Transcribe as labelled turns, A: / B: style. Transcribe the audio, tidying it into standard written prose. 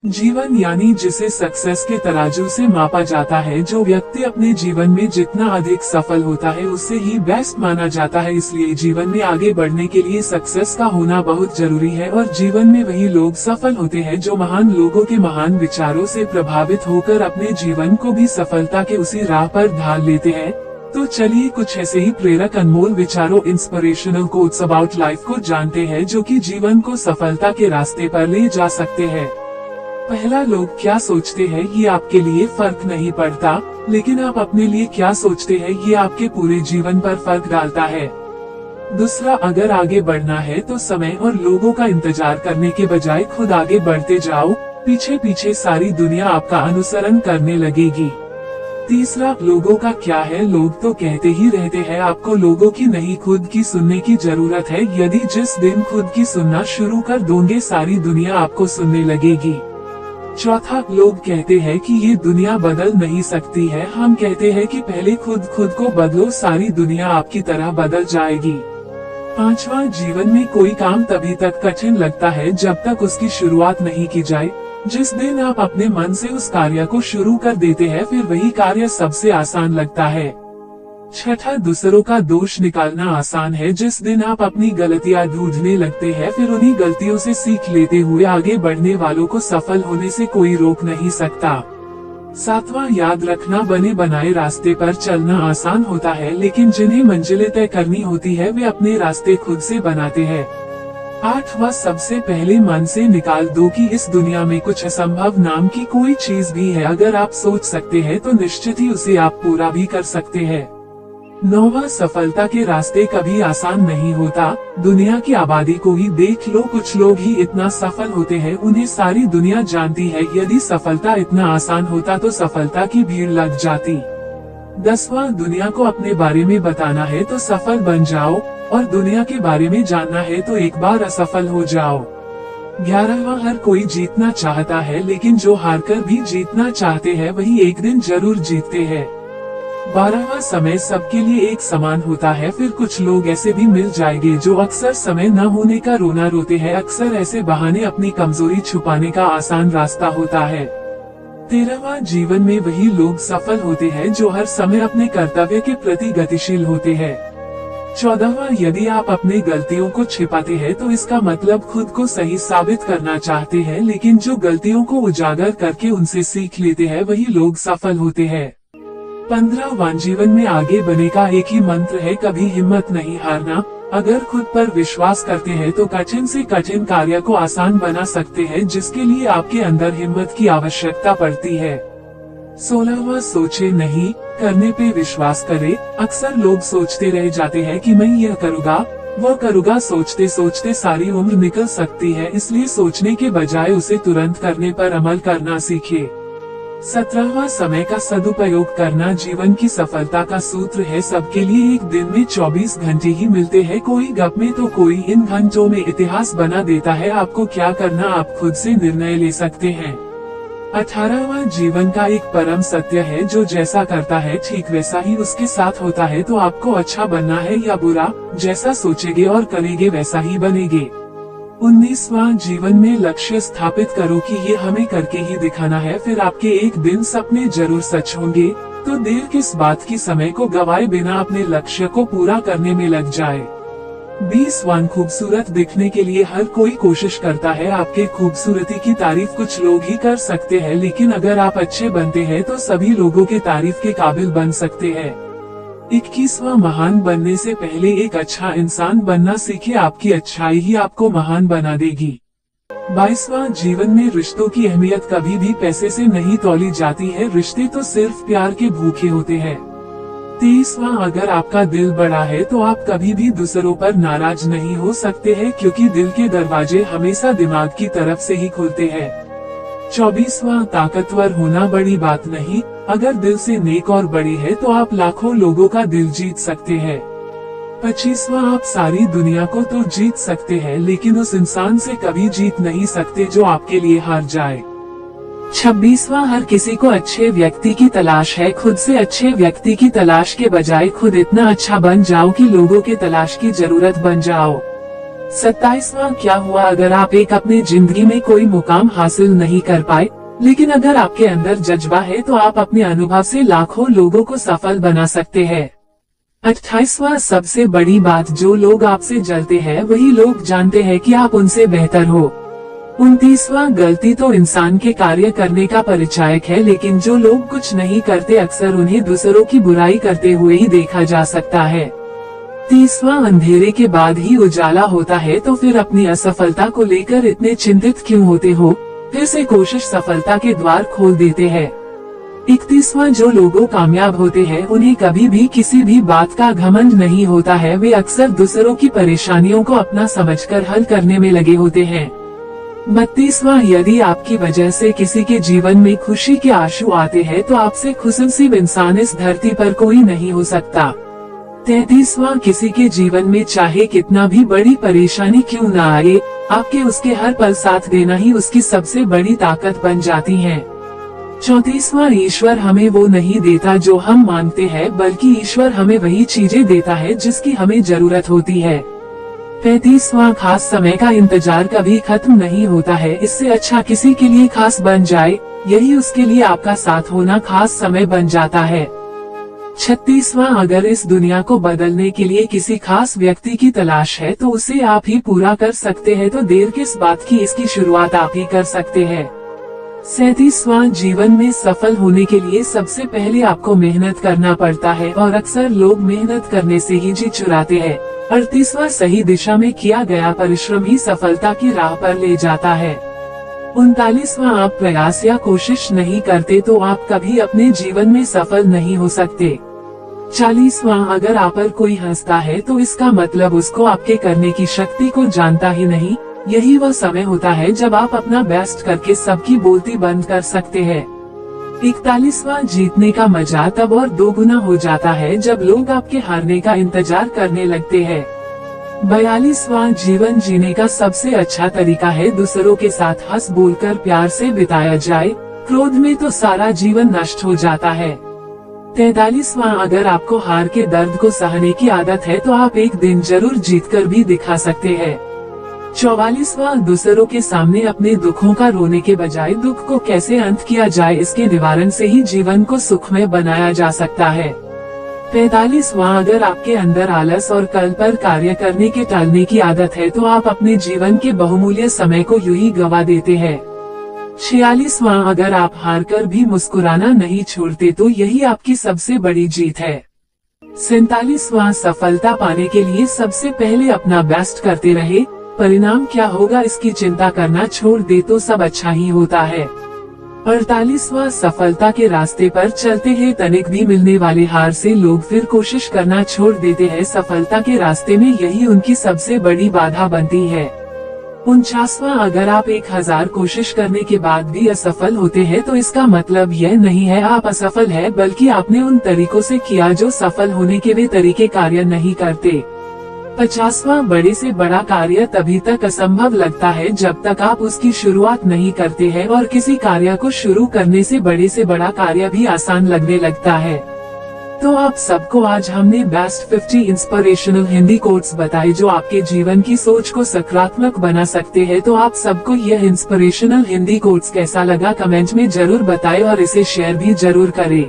A: जीवन यानी जिसे सक्सेस के तराजू से मापा जाता है। जो व्यक्ति अपने जीवन में जितना अधिक सफल होता है उससे ही बेस्ट माना जाता है। इसलिए जीवन में आगे बढ़ने के लिए सक्सेस का होना बहुत जरूरी है और जीवन में वही लोग सफल होते हैं जो महान लोगों के महान विचारों से प्रभावित होकर अपने जीवन को भी सफलता के उसी राह पर ढाल लेते हैं। तो चलिए कुछ ऐसे ही प्रेरक अनमोल विचारों इंस्पिरेशनल कोट्स अबाउट लाइफ को जानते हैं जो कि जीवन को सफलता के रास्ते पर ले जा सकते हैं। पहला, लोग क्या सोचते हैं ये आपके लिए फर्क नहीं पड़ता, लेकिन आप अपने लिए क्या सोचते हैं ये आपके पूरे जीवन पर फर्क डालता है। दूसरा, अगर आगे बढ़ना है तो समय और लोगों का इंतजार करने के बजाय खुद आगे बढ़ते जाओ। पीछे पीछे सारी दुनिया आपका अनुसरण करने लगेगी। तीसरा, लोगों का क्या है, लोग तो कहते ही रहते हैं। आपको लोगों की नहीं खुद की सुनने की जरूरत है। यदि जिस दिन खुद की सुनना शुरू कर दोगे सारी दुनिया आपको सुनने लगेगी। चौथा, लोग कहते हैं कि ये दुनिया बदल नहीं सकती है। हम कहते हैं कि पहले खुद को बदलो, सारी दुनिया आपकी तरह बदल जाएगी। पांचवा, जीवन में कोई काम तभी तक कठिन लगता है जब तक उसकी शुरुआत नहीं की जाए। जिस दिन आप अपने मन से उस कार्य को शुरू कर देते हैं फिर वही कार्य सबसे आसान लगता है। छठा, दूसरों का दोष निकालना आसान है। जिस दिन आप अपनी गलतियां ढूंढने लगते हैं फिर उन्हीं गलतियों से सीख लेते हुए आगे बढ़ने वालों को सफल होने से कोई रोक नहीं सकता। सातवां, याद रखना, बने बनाए रास्ते पर चलना आसान होता है, लेकिन जिन्हें मंजिलें तय करनी होती है वे अपने रास्ते खुद से बनाते हैं। आठवां, सबसे पहले मन से निकाल दो कि इस दुनिया में कुछ असंभव नाम की कोई चीज भी है। अगर आप सोच सकते हैं तो निश्चित ही उसे आप पूरा भी कर सकते हैं। नौवां, सफलता के रास्ते कभी आसान नहीं होता। दुनिया की आबादी को ही देख लो, कुछ लोग ही इतना सफल होते हैं उन्हें सारी दुनिया जानती है। यदि सफलता इतना आसान होता तो सफलता की भीड़ लग जाती। 10वां, दुनिया को अपने बारे में बताना है तो सफल बन जाओ और दुनिया के बारे में जानना है तो एक बार असफल हो जाओ। 11वां, हर कोई जीतना चाहता है लेकिन जो हारकर भी जीतना चाहते हैं वही एक दिन जरूर जीतते हैं। 12वां, समय सबके लिए एक समान होता है। फिर कुछ लोग ऐसे भी मिल जाएंगे जो अक्सर समय न होने का रोना रोते हैं। अक्सर ऐसे बहाने अपनी कमजोरी छुपाने का आसान रास्ता होता है। 13वां, जीवन में वही लोग सफल होते हैं जो हर समय अपने कर्तव्य के प्रति गतिशील होते हैं। 14वां, यदि आप अपनी गलतियों को छिपाते हैं तो इसका मतलब खुद को सही साबित करना चाहते हैं, लेकिन जो गलतियों को उजागर करके उनसे सीख लेते हैं वही लोग सफल होते हैं। 15वां, जीवन में आगे बढ़ने का एक ही मंत्र है, कभी हिम्मत नहीं हारना। अगर खुद पर विश्वास करते हैं तो कठिन से कठिन कार्य को आसान बना सकते हैं, जिसके लिए आपके अंदर हिम्मत की आवश्यकता पड़ती है। 16वां, सोचे नहीं करने पे विश्वास करे। अक्सर लोग सोचते रह जाते हैं कि मैं यह करूँगा वो करूँगा, सोचते सोचते सारी उम्र निकल सकती है। इसलिए सोचने के बजाय उसे तुरंत करने पर अमल करना सीखे। 17वां, समय का सदुपयोग करना जीवन की सफलता का सूत्र है। सबके लिए एक दिन में 24 घंटे ही मिलते हैं, कोई गप में तो कोई इन घंटों में इतिहास बना देता है। आपको क्या करना आप खुद से निर्णय ले सकते हैं। 18वां, जीवन का एक परम सत्य है, जो जैसा करता है ठीक वैसा ही उसके साथ होता है। तो आपको अच्छा बनना है या बुरा, जैसा सोचेंगे और करेंगे वैसा ही बनेंगे। 19वां, जीवन में लक्ष्य स्थापित करो कि ये हमें करके ही दिखाना है, फिर आपके एक दिन सपने जरूर सच होंगे। तो देर किस बात की, समय को गवाए बिना अपने लक्ष्य को पूरा करने में लग जाए। 20वां, खूबसूरत दिखने के लिए हर कोई कोशिश करता है। आपके खूबसूरती की तारीफ कुछ लोग ही कर सकते हैं, लेकिन अगर आप अच्छे बनते हैं तो सभी लोगों के तारीफ के काबिल बन सकते हैं। 21वां, महान बनने से पहले एक अच्छा इंसान बनना सीखे। आपकी अच्छाई ही आपको महान बना देगी। 22वां, जीवन में रिश्तों की अहमियत कभी भी पैसे से नहीं तौली जाती है। रिश्ते तो सिर्फ प्यार के भूखे होते हैं। 23वां, अगर आपका दिल बड़ा है तो आप कभी भी दूसरों पर नाराज नहीं हो सकते हैं, क्योंकि दिल के दरवाजे हमेशा दिमाग की तरफ से ही खुलते हैं। 24वां, ताकतवर होना बड़ी बात नहीं, अगर दिल से नेक और बड़ी है तो आप लाखों लोगों का दिल जीत सकते हैं। 25वां, आप सारी दुनिया को तो जीत सकते हैं, लेकिन उस इंसान से कभी जीत नहीं सकते जो आपके लिए हार जाए। 26वां, हर किसी को अच्छे व्यक्ति की तलाश है। खुद से अच्छे व्यक्ति की तलाश के बजाय खुद इतना अच्छा बन जाओ कि लोगों के तलाश की जरूरत बन जाओ। 27वां, क्या हुआ अगर आप एक अपनी जिंदगी में कोई मुकाम हासिल नहीं कर पाए, लेकिन अगर आपके अंदर जज्बा है तो आप अपने अनुभव से लाखों लोगों को सफल बना सकते हैं। 28वां, सबसे बड़ी बात, जो लोग आपसे जलते हैं वही लोग जानते हैं कि आप उनसे बेहतर हो। 29वां, गलती तो इंसान के कार्य करने का परिचायक है, लेकिन जो लोग कुछ नहीं करते अक्सर उन्हें दूसरों की बुराई करते हुए ही देखा जा सकता है। 30वां, अंधेरे के बाद ही उजाला होता है, तो फिर अपनी असफलता को लेकर इतने चिंतित क्यों होते हो, फिर से कोशिश सफलता के द्वार खोल देते हैं। 31वां, जो लोग कामयाब होते हैं उन्हें कभी भी किसी भी बात का घमंड नहीं होता है, वे अक्सर दूसरों की परेशानियों को अपना समझकर हल करने में लगे होते हैं। 32वां, यदि आपकी वजह से किसी के जीवन में खुशी के आंसू आते हैं तो आपसे खुशनसीब इंसान इस धरती पर कोई नहीं हो सकता। 33वां, किसी के जीवन में चाहे कितना भी बड़ी परेशानी क्यों न आए, आपके उसके हर पल साथ देना ही उसकी सबसे बड़ी ताकत बन जाती है। 34वां, ईश्वर हमें वो नहीं देता जो हम मांगते हैं, बल्कि ईश्वर हमें वही चीजें देता है जिसकी हमें जरूरत होती है। 35वां, खास समय का इंतजार कभी खत्म नहीं होता है, इससे अच्छा किसी के लिए खास बन जाए, यही उसके लिए आपका साथ होना खास समय बन जाता है। 36वां, अगर इस दुनिया को बदलने के लिए किसी खास व्यक्ति की तलाश है तो उसे आप ही पूरा कर सकते हैं, तो देर किस बात की, इसकी शुरुआत आप ही कर सकते हैं। 37वां, जीवन में सफल होने के लिए सबसे पहले आपको मेहनत करना पड़ता है और अक्सर लोग मेहनत करने से ही जी चुराते हैं। 38वां, सही दिशा में किया गया परिश्रम ही सफलता की राह पर ले जाता है। 39वां, आप प्रयास या कोशिश नहीं करते तो आप कभी अपने जीवन में सफल नहीं हो सकते। 40वां, अगर आप पर कोई हंसता है तो इसका मतलब उसको आपके करने की शक्ति को जानता ही नहीं, यही वह समय होता है जब आप अपना बेस्ट करके सबकी बोलती बंद कर सकते हैं। 41वां, जीतने का मजा तब और दोगुना हो जाता है जब लोग आपके हारने का इंतजार करने लगते हैं। 42वां, जीवन जीने का सबसे अच्छा तरीका है दूसरों के साथ हंस बोलकर प्यार से बिताया जाए, क्रोध में तो सारा जीवन नष्ट हो जाता है। 43वां, अगर आपको हार के दर्द को सहने की आदत है तो आप एक दिन जरूर जीतकर भी दिखा सकते हैं। 44वां, दूसरों के सामने अपने दुखों का रोने के बजाय दुख को कैसे अंत किया जाए, इसके निवारण से ही जीवन को सुखमय बनाया जा सकता है। 45वां, अगर आपके अंदर आलस और कल पर कार्य करने के टालने की आदत है तो आप अपने जीवन के बहुमूल्य समय को यूं ही गवा देते हैं। 46वां, अगर आप हारकर भी मुस्कुराना नहीं छोड़ते तो यही आपकी सबसे बड़ी जीत है। 47वां, सफलता पाने के लिए सबसे पहले अपना बेस्ट करते रहे, परिणाम क्या होगा इसकी चिंता करना छोड़ दे तो सब अच्छा ही होता है। 48वां, सफलता के रास्ते पर चलते हैं तनिक भी मिलने वाले हार से लोग फिर कोशिश करना छोड़ देते हैं, सफलता के रास्ते में यही उनकी सबसे बड़ी बाधा बनती है। 49वां, अगर आप 1000 कोशिश करने के बाद भी असफल होते हैं तो इसका मतलब यह नहीं है आप असफल है, बल्कि आपने उन तरीकों से किया जो सफल होने के वे तरीके कार्य नहीं करते। 50वां, बड़े से बड़ा कार्य तभी तक असंभव लगता है जब तक आप उसकी शुरुआत नहीं करते हैं, और किसी कार्य को शुरू करने से बड़ा कार्य भी आसान लगने लगता है। तो आप सबको आज हमने बेस्ट 50 इंस्पिरेशनल हिंदी कोट्स बताए जो आपके जीवन की सोच को सकारात्मक बना सकते हैं। तो आप सबको यह इंस्पिरेशनल हिंदी कोट्स कैसा लगा कमेंट में जरूर बताएं और इसे शेयर भी जरूर करें।